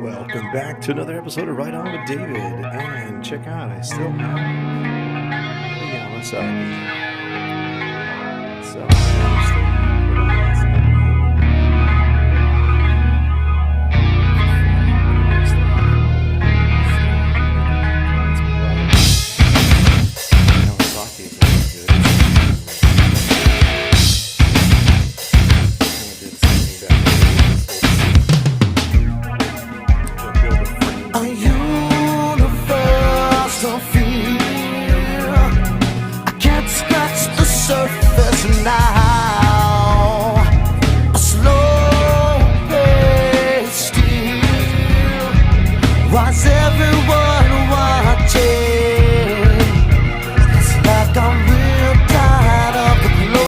Welcome back to another episode of Right On with David. And check out, I still have the Yamasaki. So I understand you put on last night. Yamasaki is really good. I did something back. Are you